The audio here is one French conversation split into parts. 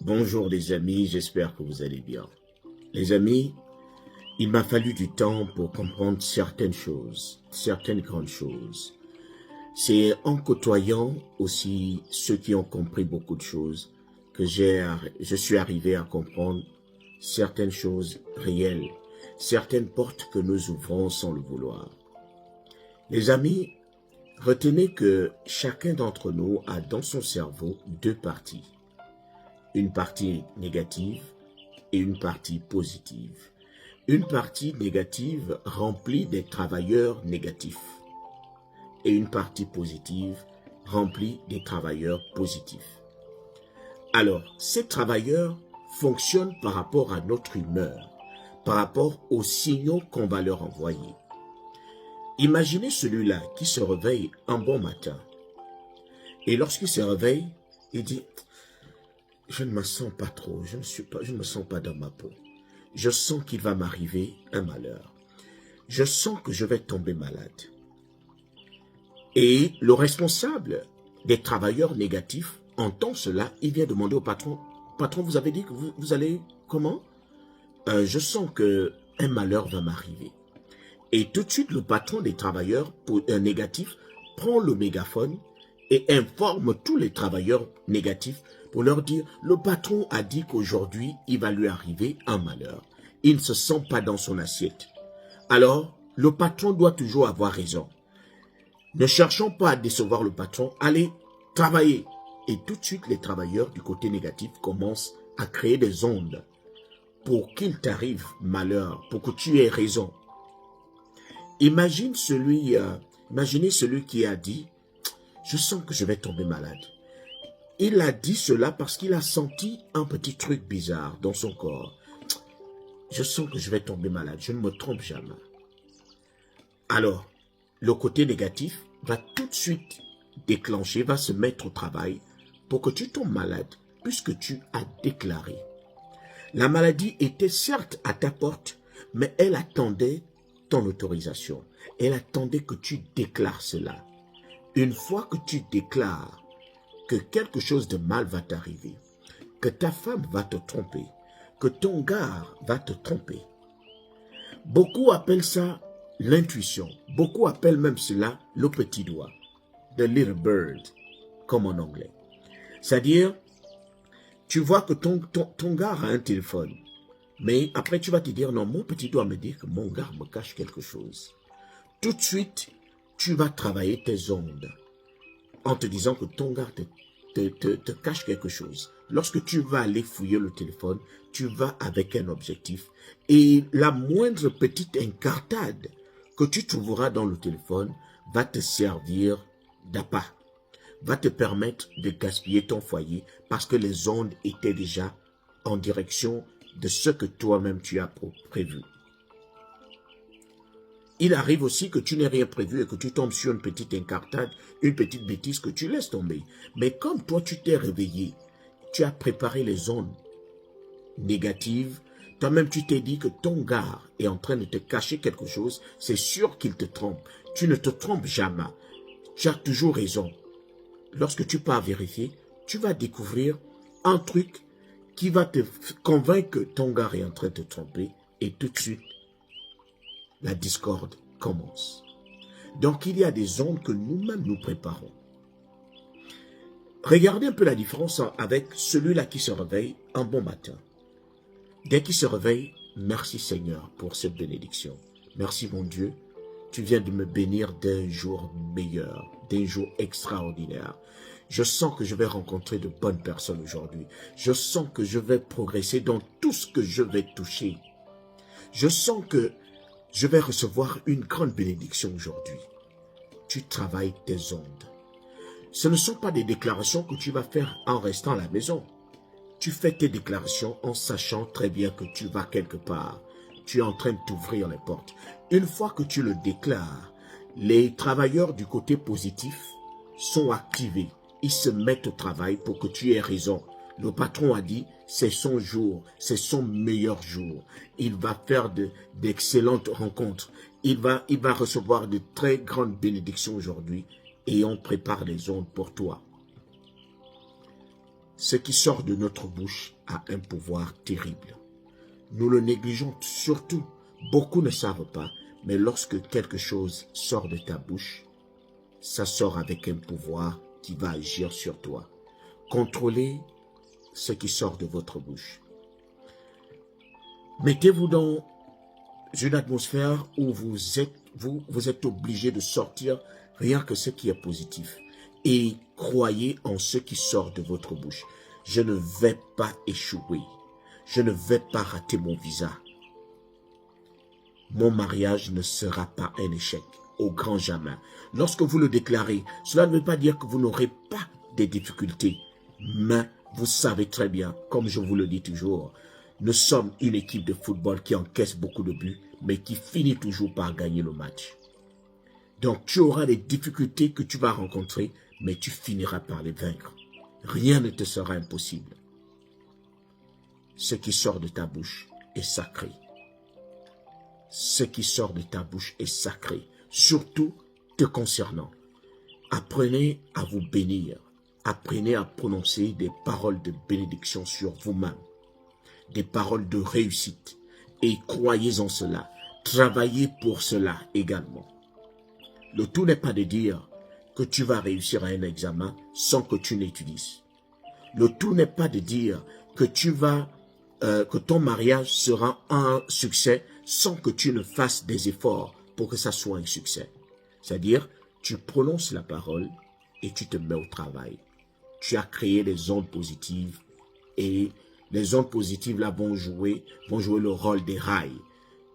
Bonjour les amis, j'espère que vous allez bien. Les amis, il m'a fallu du temps pour comprendre certaines choses, certaines grandes choses. C'est en côtoyant aussi ceux qui ont compris beaucoup de choses que je suis arrivé à comprendre certaines choses réelles, certaines portes que nous ouvrons sans le vouloir. Les amis, retenez que chacun d'entre nous a dans son cerveau deux parties. Une partie négative et une partie positive. Une partie négative remplie des travailleurs négatifs et une partie positive remplie des travailleurs positifs. Alors, ces travailleurs fonctionnent par rapport à notre humeur, par rapport aux signaux qu'on va leur envoyer. Imaginez celui-là qui se réveille un bon matin et lorsqu'il se réveille, il dit « Je ne me sens pas trop, je ne me sens pas dans ma peau. Je sens qu'il va m'arriver un malheur. Je sens que je vais tomber malade. » Et le responsable des travailleurs négatifs entend cela, il vient demander au patron, « Patron, vous avez dit que vous allez comment ? Je sens qu'un malheur va m'arriver. » Et tout de suite, le patron des travailleurs négatifs prend le mégaphone et informe tous les travailleurs négatifs pour leur dire, le patron a dit qu'aujourd'hui, il va lui arriver un malheur. Il ne se sent pas dans son assiette. Alors, le patron doit toujours avoir raison. Ne cherchons pas à décevoir le patron, allez travailler. Et tout de suite, les travailleurs du côté négatif commencent à créer des ondes pour qu'il t'arrive malheur, pour que tu aies raison. Imaginez celui qui a dit, je sens que je vais tomber malade. Il a dit cela parce qu'il a senti un petit truc bizarre dans son corps. Je sens que je vais tomber malade, je ne me trompe jamais. Alors, le côté négatif va tout de suite déclencher, va se mettre au travail pour que tu tombes malade, puisque tu as déclaré. La maladie était certes à ta porte, mais elle attendait ton autorisation. Elle attendait que tu déclares cela. Une fois que tu déclares que quelque chose de mal va t'arriver, que ta femme va te tromper, que ton gars va te tromper. Beaucoup appellent ça l'intuition. Beaucoup appellent même cela le petit doigt. The little bird, comme en anglais. C'est-à-dire, tu vois que ton gars a un téléphone. Mais après, tu vas te dire, non, mon petit doigt me dit que mon gars me cache quelque chose. Tout de suite, tu vas travailler tes ondes en te disant que ton gars te cache quelque chose. Lorsque tu vas aller fouiller le téléphone, tu vas avec un objectif. Et la moindre petite incartade que tu trouveras dans le téléphone va te servir d'appât, va te permettre de gaspiller ton foyer parce que les ondes étaient déjà en direction de ce que toi-même tu as prévu. Il arrive aussi que tu n'aies rien prévu et que tu tombes sur une petite incartade, une petite bêtise que tu laisses tomber. Mais comme toi, tu t'es réveillé, tu as préparé les ondes négatives, toi-même tu t'es dit que ton gars est en train de te cacher quelque chose, c'est sûr qu'il te trompe. Tu ne te trompes jamais. Tu as toujours raison. Lorsque tu pars vérifier, tu vas découvrir un truc qui va te convaincre que ton gars est en train de te tromper et tout de suite, la discorde commence. Donc, il y a des ondes que nous-mêmes nous préparons. Regardez un peu la différence avec celui-là qui se réveille un bon matin. Dès qu'il se réveille, merci Seigneur pour cette bénédiction. Merci mon Dieu, tu viens de me bénir d'un jour meilleur, d'un jour extraordinaire. Je sens que je vais rencontrer de bonnes personnes aujourd'hui. Je sens que je vais progresser dans tout ce que je vais toucher. Je sens que je vais recevoir une grande bénédiction aujourd'hui. Tu travailles tes ondes. Ce ne sont pas des déclarations que tu vas faire en restant à la maison. Tu fais tes déclarations en sachant très bien que tu vas quelque part. Tu es en train de t'ouvrir les portes. Une fois que tu le déclares, les travailleurs du côté positif sont activés. Ils se mettent au travail pour que tu aies raison. Le patron a dit, c'est son jour, c'est son meilleur jour. Il va faire d'excellentes rencontres. Il va recevoir de très grandes bénédictions aujourd'hui et on prépare les ondes pour toi. Ce qui sort de notre bouche a un pouvoir terrible. Nous le négligeons surtout. Beaucoup ne savent pas, mais lorsque quelque chose sort de ta bouche, ça sort avec un pouvoir qui va agir sur toi. Contrôlez ce qui sort de votre bouche. Mettez-vous dans une atmosphère où vous êtes obligé de sortir rien que ce qui est positif. Et croyez en ce qui sort de votre bouche. Je ne vais pas échouer. Je ne vais pas rater mon visa. Mon mariage ne sera pas un échec, au grand jamais. Lorsque vous le déclarez, cela ne veut pas dire que vous n'aurez pas des difficultés. Mais vous savez très bien, comme je vous le dis toujours, nous sommes une équipe de football qui encaisse beaucoup de buts, mais qui finit toujours par gagner le match. Donc tu auras des difficultés que tu vas rencontrer, mais tu finiras par les vaincre. Rien ne te sera impossible. Ce qui sort de ta bouche est sacré. Ce qui sort de ta bouche est sacré, surtout te concernant. Apprenez à vous bénir. Apprenez à prononcer des paroles de bénédiction sur vous-même. Des paroles de réussite. Et croyez en cela. Travaillez pour cela également. Le tout n'est pas de dire que tu vas réussir à un examen sans que tu n'étudies. Le tout n'est pas de dire que que ton mariage sera un succès sans que tu ne fasses des efforts pour que ça soit un succès. C'est-à-dire, tu prononces la parole et tu te mets au travail. Tu as créé des ondes positives et les ondes positives là vont jouer le rôle des rails.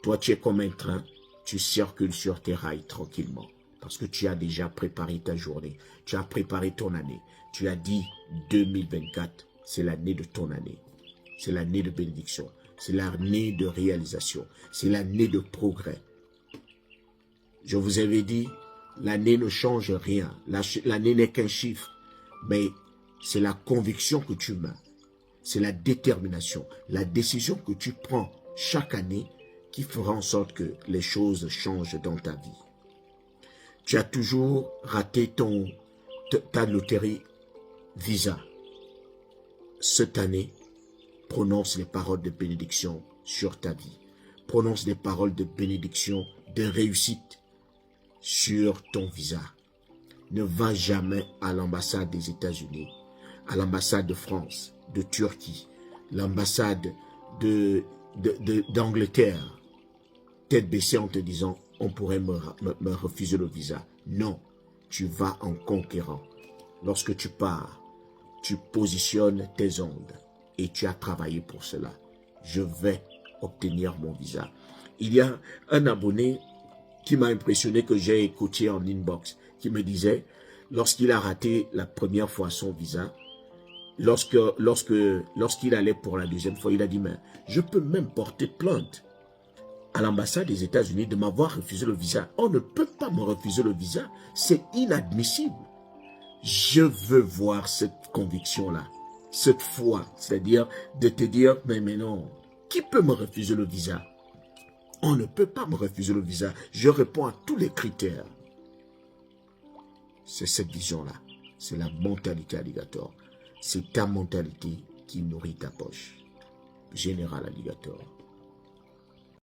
Toi, tu es comme un train, tu circules sur tes rails tranquillement parce que tu as déjà préparé ta journée, tu as préparé ton année. Tu as dit 2024, c'est l'année de ton année. C'est l'année de bénédiction. C'est l'année de réalisation. C'est l'année de progrès. Je vous avais dit, l'année ne change rien. L'année n'est qu'un chiffre. Mais c'est la conviction que tu mets. C'est la détermination. La décision que tu prends chaque année qui fera en sorte que les choses changent dans ta vie. Tu as toujours raté ta loterie visa. Cette année, prononce les paroles de bénédiction sur ta vie. Prononce des paroles de bénédiction, de réussite sur ton visa. Ne va jamais à l'ambassade des États-Unis, à l'ambassade de France, de Turquie, l'ambassade d'Angleterre, tête baissée en te disant, on pourrait me refuser le visa. Non, tu vas en conquérant. Lorsque tu pars, tu positionnes tes ondes. Et tu as travaillé pour cela. Je vais obtenir mon visa. Il y a un abonné qui m'a impressionné, que j'ai écouté en inbox, qui me disait, lorsqu'il a raté la première fois son visa, lorsqu'il allait pour la deuxième fois, il a dit, mais je peux même porter plainte à l'ambassade des États-Unis de m'avoir refusé le visa. On ne peut pas me refuser le visa. C'est inadmissible. Je veux voir cette conviction-là. Cette foi, c'est-à-dire de te dire, mais non, qui peut me refuser le visa? On ne peut pas me refuser le visa. Je réponds à tous les critères. C'est cette vision-là. C'est la mentalité alligator. C'est ta mentalité qui nourrit ta poche. Général Alligator.